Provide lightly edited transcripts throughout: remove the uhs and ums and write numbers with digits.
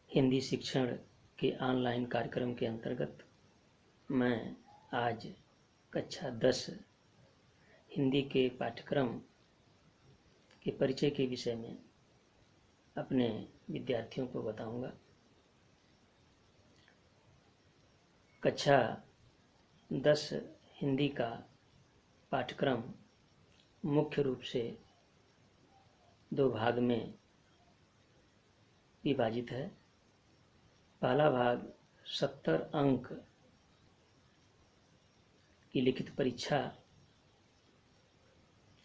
हिंदी शिक्षण के ऑनलाइन कार्यक्रम के अंतर्गत मैं आज कक्षा 10 हिंदी के पाठ्यक्रम के परिचय के विषय में अपने विद्यार्थियों को बताऊंगा। कक्षा 10 हिंदी का पाठ्यक्रम मुख्य रूप से दो भाग में विभाजित है। पहला भाग 70 अंक की लिखित परीक्षा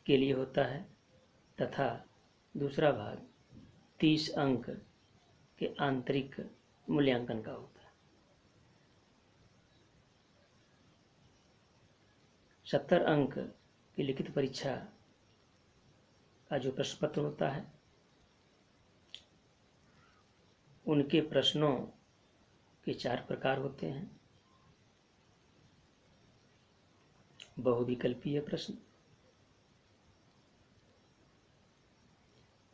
के लिए होता है तथा दूसरा भाग 30 अंक के आंतरिक मूल्यांकन का होता है। 70 अंक की लिखित परीक्षा का जो प्रश्न पत्र होता है उनके प्रश्नों के 4 प्रकार होते हैं। बहुविकल्पीय प्रश्न,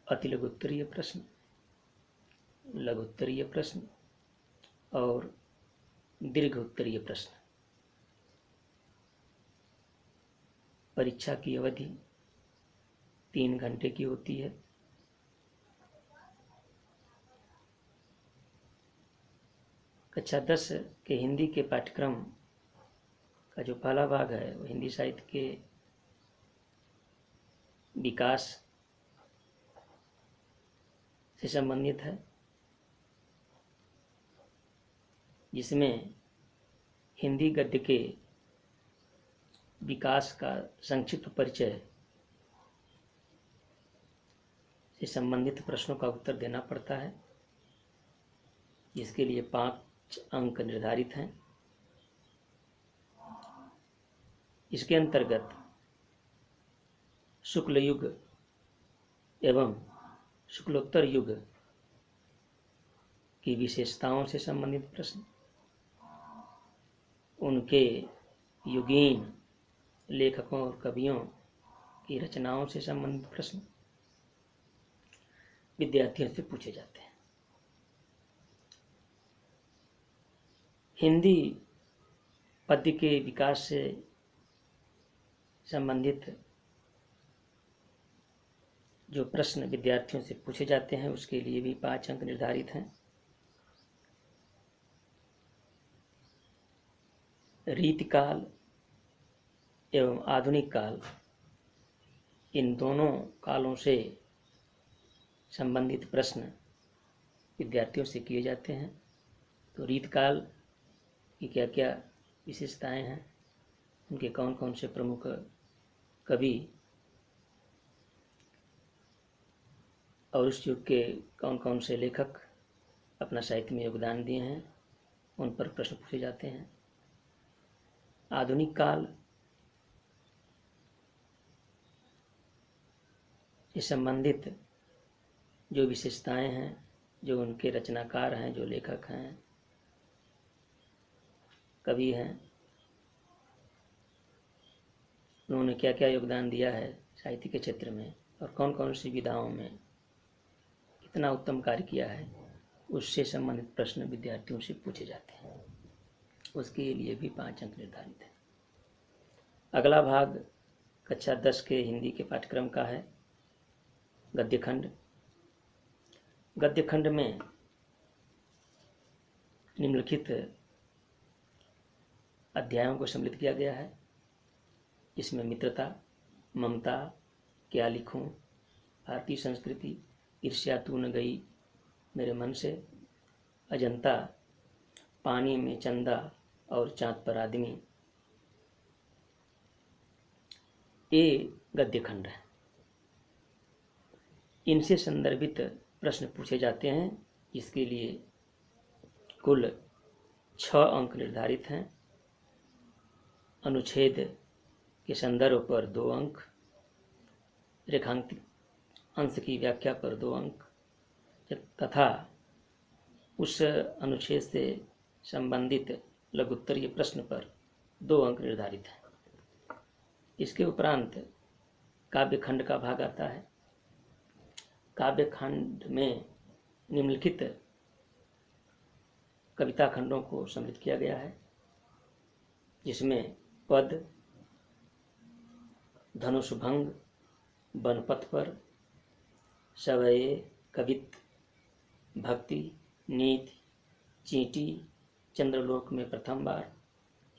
अतिलघुत्तरीय प्रश्न, लघुत्तरीय प्रश्न और दीर्घोत्तरीय प्रश्न। परीक्षा की अवधि 3 घंटे की होती है। कक्षा 10 के हिंदी के पाठ्यक्रम का जो पहला भाग है वो हिंदी साहित्य के विकास से संबंधित है, जिसमें हिंदी गद्य के विकास का संक्षिप्त परिचय से संबंधित प्रश्नों का उत्तर देना पड़ता है, जिसके लिए 5 अंक निर्धारित हैं। इसके अंतर्गत शुक्ल युग एवं शुक्लोत्तर युग की विशेषताओं से संबंधित प्रश्न, उनके युगीन लेखकों और कवियों की रचनाओं से संबंधित प्रश्न विद्यार्थियों से पूछे जाते हैं। हिंदी पद्य के विकास से संबंधित जो प्रश्न विद्यार्थियों से पूछे जाते हैं उसके लिए भी 5 अंक निर्धारित हैं। रीतिकाल एवं आधुनिक काल, इन दोनों कालों से संबंधित प्रश्न विद्यार्थियों से किए जाते हैं। तो रीतकाल की क्या क्या विशेषताएं हैं, उनके कौन कौन से प्रमुख कवि और उस युग के कौन कौन से लेखक अपना साहित्य में योगदान दिए हैं, उन पर प्रश्न पूछे जाते हैं। आधुनिक काल से संबंधित जो विशेषताएं हैं, जो उनके रचनाकार हैं, जो लेखक हैं, कवि हैं, उन्होंने क्या क्या योगदान दिया है साहित्य के क्षेत्र में और कौन कौन सी विधाओं में कितना उत्तम कार्य किया है, उससे संबंधित प्रश्न विद्यार्थियों से पूछे जाते हैं। उसके लिए भी 5 अंक निर्धारित है। अगला भाग कक्षा 10 के हिंदी के पाठ्यक्रम का है गद्यखंड। गद्यखंड में निम्नलिखित अध्यायों को सम्मिलित किया गया है। इसमें मित्रता, ममता, क्या लिखूं, भारतीय संस्कृति, ईर्ष्या तू न गई मेरे मन से, अजंता, पानी में चंदा और चांद पर आदमी, ये गद्यखंड है। इनसे संदर्भित प्रश्न पूछे जाते हैं, इसके लिए कुल 6 अंक निर्धारित हैं। अनुच्छेद के संदर्भ पर 2 अंक, रेखांकित अंश की व्याख्या पर 2 अंक तथा उस अनुच्छेद से संबंधित लघुत्तरीय प्रश्न पर 2 अंक निर्धारित हैं। इसके उपरांत काव्यखंड का भाग आता है। काव्यखंड में निम्नलिखित कविता खंडों को सम्मिलित किया गया है, जिसमें पद, धनुषभंग, बनपथ पर, सवये, कवित, भक्ति, नीति, चींटी, चंद्रलोक में प्रथम बार,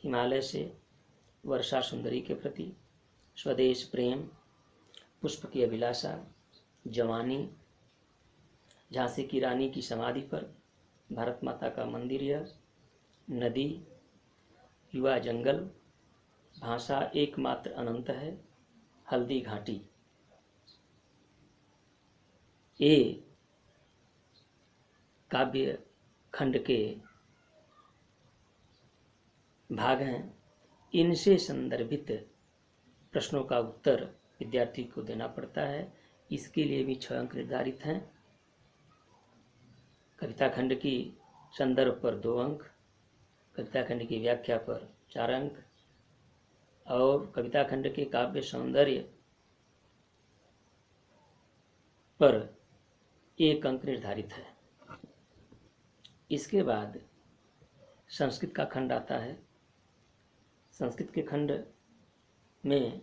हिमालय से, वर्षा सुंदरी के प्रति, स्वदेश प्रेम, पुष्प की अभिलाषा, जवानी, झांसी की रानी की समाधि पर, भारत माता का मंदिर यह, नदी, युवा जंगल, भाषा एकमात्र अनंत है, हल्दी घाटी। ये काव्य खंड के भाग हैं। इनसे संदर्भित प्रश्नों का उत्तर विद्यार्थी को देना पड़ता है। इसके लिए भी 6 अंक निर्धारित हैं। कविता खंड की संदर्भ पर 2 अंक, कविता खंड की व्याख्या पर 4 अंक और कविता खंड के काव्य सौंदर्य पर 1 अंक निर्धारित है। इसके बाद संस्कृत का खंड आता है। संस्कृत के खंड में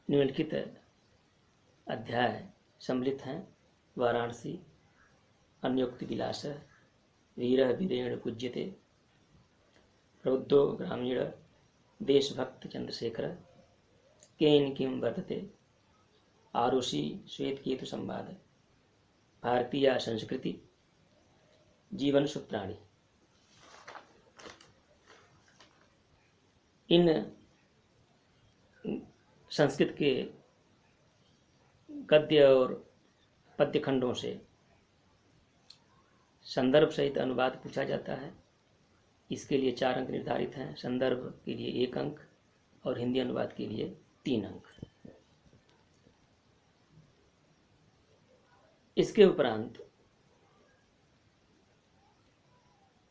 निम्नलिखित अध्याय सम्मिलित हैं। वाराणसी, अन्योक्ति विलास, वीरः वीरेण पूज्यते, प्रबुद्धो ग्रामीण, देशभक्त चंद्रशेखर, केन किं वर्तते, आरुषि श्वेतकेतु संवाद, भारतीय संस्कृति, जीवन सूत्राणि। इन संस्कृत के गद्य और पद्य खंडों से संदर्भ सहित अनुवाद पूछा जाता है। इसके लिए 4 अंक निर्धारित हैं। संदर्भ के लिए 1 अंक और हिंदी अनुवाद के लिए 3 अंक। इसके उपरांत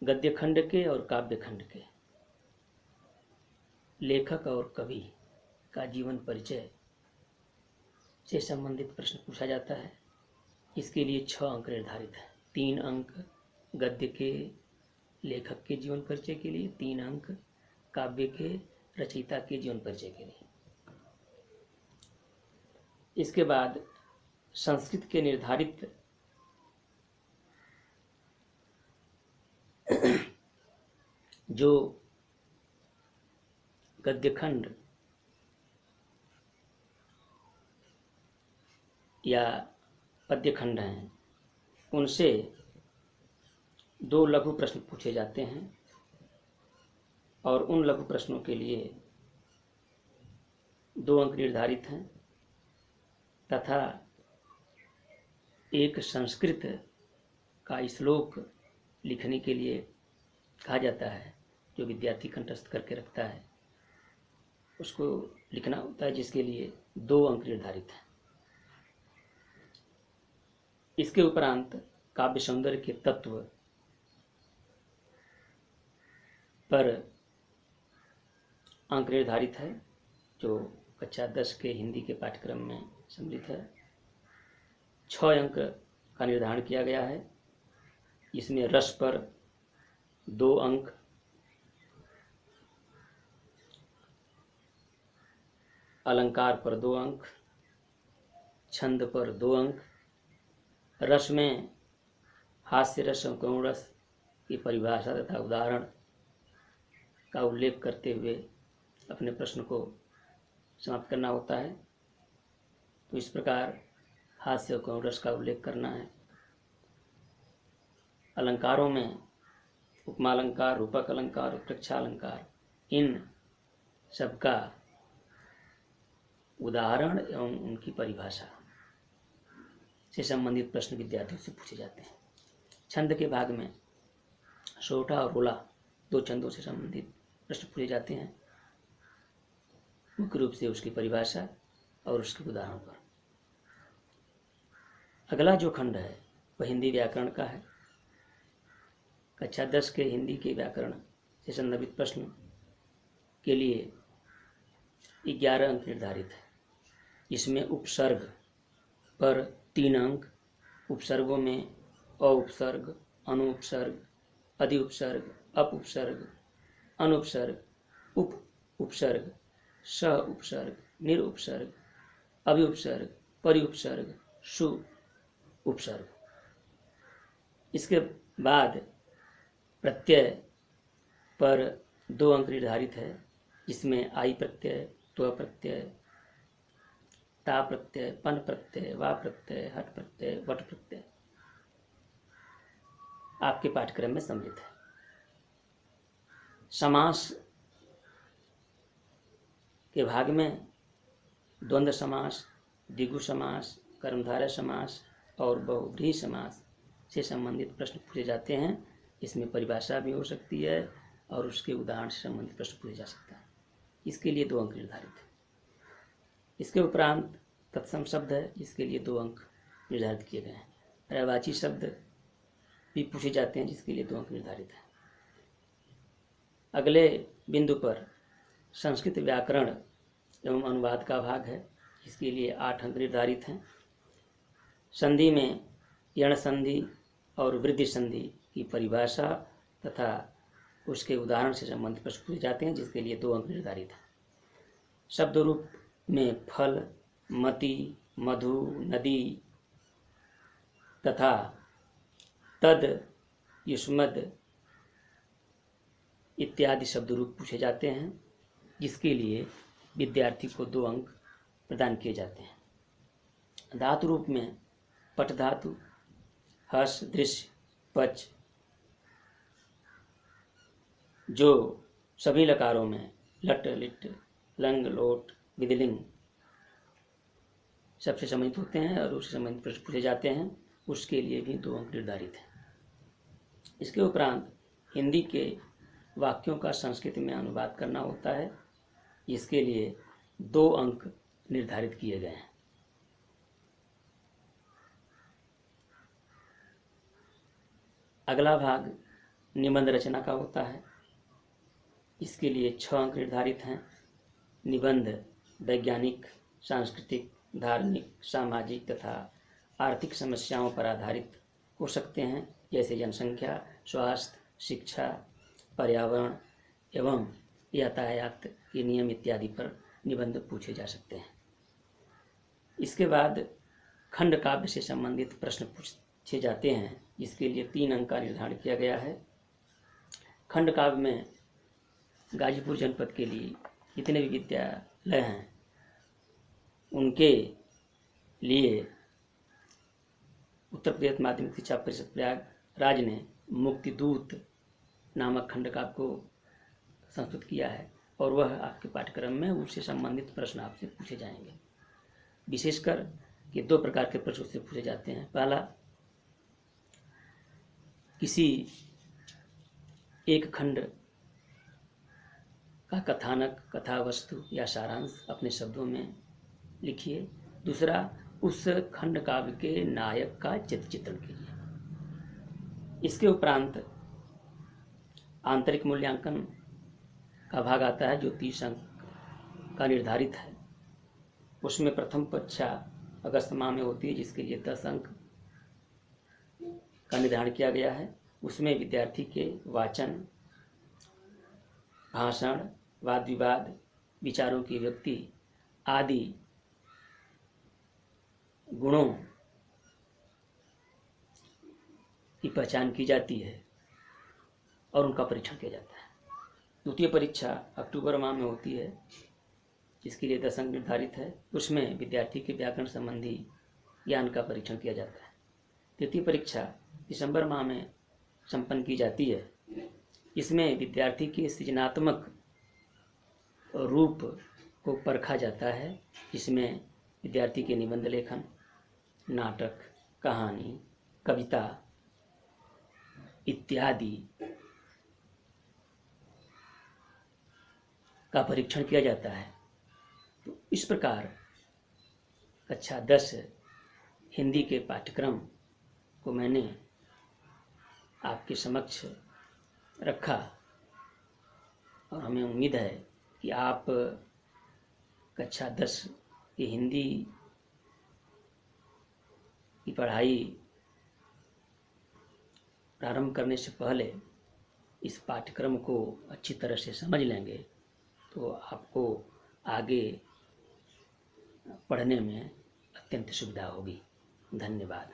गद्य खंड के और काव्य खंड के लेखक और कवि का जीवन परिचय से संबंधित प्रश्न पूछा जाता है। इसके लिए 6 अंक निर्धारित हैं। 3 अंक गद्य के लेखक के जीवन परिचय के लिए, 3 अंक काव्य के रचयिता के जीवन परिचय के लिए। इसके बाद संस्कृत के निर्धारित जो गद्य खंड या पद्य खंड हैं, उनसे 2 लघु प्रश्न पूछे जाते हैं और उन लघु प्रश्नों के लिए 2 अंक निर्धारित हैं तथा एक संस्कृत का श्लोक लिखने के लिए कहा जाता है, जो विद्यार्थी कंठस्थ करके रखता है, उसको लिखना होता है, जिसके लिए 2 अंक निर्धारित हैं। इसके उपरांत काव्य सौंदर्य के तत्व पर अंक निर्धारित है, जो कक्षा 10 के हिंदी के पाठ्यक्रम में सम्मिलित है। 6 अंक का निर्धारण किया गया है। इसमें रस पर 2 अंक, अलंकार पर 2 अंक, छंद पर 2 अंक, रस में हास्य रस और करुण रस की परिभाषा तथा उदाहरण का उल्लेख करते हुए अपने प्रश्न को समाप्त करना होता है। तो इस प्रकार हास्य और करुण रस का उल्लेख करना है। अलंकारों में उपमालंकार, रूपक अलंकार, उत्प्रेक्षालंकार, इन सबका उदाहरण एवं उनकी परिभाषा से संबंधित प्रश्न विद्यार्थियों से पूछे जाते हैं। छंद के भाग में सोठा और रोला 2 छंदों से संबंधित प्रश्न पूछे जाते हैं, मुख्य रूप से उसकी परिभाषा और उसके उदाहरण पर। अगला जो खंड है वह हिंदी व्याकरण का है। कक्षा 10 के हिंदी के व्याकरण से संबंधित प्रश्न के लिए 11 अंक निर्धारित है। इसमें उपसर्ग पर 3 अंक, उपसर्गों में औपसर्ग, अनुपसर्ग, अधि उपसर्ग, अप उपसर्ग, अनुपसर्ग, उप उपसर्ग, सह उपसर्ग, निर उपसर्ग, अभि उपसर्ग, परि उपसर्ग, सु उपसर्ग। इसके बाद प्रत्यय पर 2 अंक निर्धारित है, जिसमें आई प्रत्यय, त्व प्रत्यय, ता प्रत्यय, पन प्रत्यय, वा प्रत्यय, हट प्रत्यय, वट प्रत्यय आपके पाठ्यक्रम में सम्मिलित है। समास के भाग में द्वंद्व समास, द्विगु समास, कर्मधारय समास और बहुव्रीहि समास से संबंधित प्रश्न पूछे जाते हैं। इसमें परिभाषा भी हो सकती है और उसके उदाहरण से संबंधित प्रश्न पूछे जा सकता है। इसके लिए 2 अंक निर्धारित है। इसके उपरांत तत्सम शब्द है, जिसके लिए 2 अंक निर्धारित किए गए हैं। पर्यायवाची शब्द भी पूछे जाते हैं, जिसके लिए 2 अंक निर्धारित है। अगले बिंदु पर संस्कृत व्याकरण एवं अनुवाद का भाग है, जिसके लिए 8 अंक निर्धारित हैं। संधि में यण संधि और वृद्धि संधि की परिभाषा तथा उसके उदाहरण से संबंधित प्रश्न पूछे जाते हैं, जिसके लिए 2 अंक निर्धारित हैं। शब्द रूप में फल, मति, मधु, नदी तथा तद, युष्मद इत्यादि शब्द रूप पूछे जाते हैं, जिसके लिए विद्यार्थी को 2 अंक प्रदान किए जाते हैं। धातु रूप में पट धातु, हर्ष, दृश्य, पच, जो सभी लकारों में लट, लिट, लंग, लोट, विधिलिंग सबसे संबंधित होते हैं और उससे संबंधित प्रश्न पूछे जाते हैं, उसके लिए भी 2 अंक निर्धारित हैं। इसके उपरांत हिंदी के वाक्यों का संस्कृत में अनुवाद करना होता है, इसके लिए 2 अंक निर्धारित किए गए हैं। अगला भाग निबंध रचना का होता है, इसके लिए 6 अंक निर्धारित हैं। निबंध वैज्ञानिक, सांस्कृतिक, धार्मिक, सामाजिक तथा आर्थिक समस्याओं पर आधारित हो सकते हैं, जैसे जनसंख्या, स्वास्थ्य, शिक्षा, पर्यावरण एवं यातायात के नियम इत्यादि पर निबंध पूछे जा सकते हैं। इसके बाद खंड काव्य से संबंधित प्रश्न पूछे जाते हैं, जिसके लिए 3 अंक का निर्धारण किया गया है। खंड काव्य में गाजीपुर जनपद के लिए जितने भी विद्यालय हैं, उनके लिए उत्तर प्रदेश माध्यमिक शिक्षा परिषद प्रयागराज ने मुक्तिदूत नामक खंड काव्य को संस्कृत किया है और वह आपके पाठ्यक्रम में उससे संबंधित प्रश्न आपसे पूछे जाएंगे। विशेषकर कि 2 प्रकार के प्रश्न उससे पूछे जाते हैं। पहला, किसी एक खंड का कथानक, कथा वस्तु या सारांश अपने शब्दों में लिखिए। दूसरा, उस खंड काव्य के नायक का चित्रण कीजिए। इसके उपरांत आंतरिक मूल्यांकन का भाग आता है, जो 30 अंक का निर्धारित है। उसमें प्रथम परीक्षा अगस्त माह में होती है, जिसके लिए 10 अंक का निर्धारण किया गया है। उसमें विद्यार्थी के वाचन, भाषण, वाद विवाद, विचारों की व्यक्ति आदि गुणों की पहचान की जाती है और उनका परीक्षण किया जाता है। द्वितीय परीक्षा अक्टूबर माह में होती है, जिसके लिए 10 अंक निर्धारित है। उसमें विद्यार्थी के व्याकरण संबंधी ज्ञान का परीक्षण किया जाता है। तृतीय परीक्षा दिसंबर माह में संपन्न की जाती है। इसमें विद्यार्थी के सृजनात्मक रूप को परखा जाता है, जिसमें विद्यार्थी के निबंध लेखन, नाटक, कहानी, कविता इत्यादि का परीक्षण किया जाता है। तो इस प्रकार कक्षा 10 हिंदी के पाठ्यक्रम को मैंने आपके समक्ष रखा और हमें उम्मीद है कि आप कक्षा 10 की हिंदी की पढ़ाई प्रारंभ करने से पहले इस पाठ्यक्रम को अच्छी तरह से समझ लेंगे तो आपको आगे पढ़ने में अत्यंत सुविधा होगी। धन्यवाद।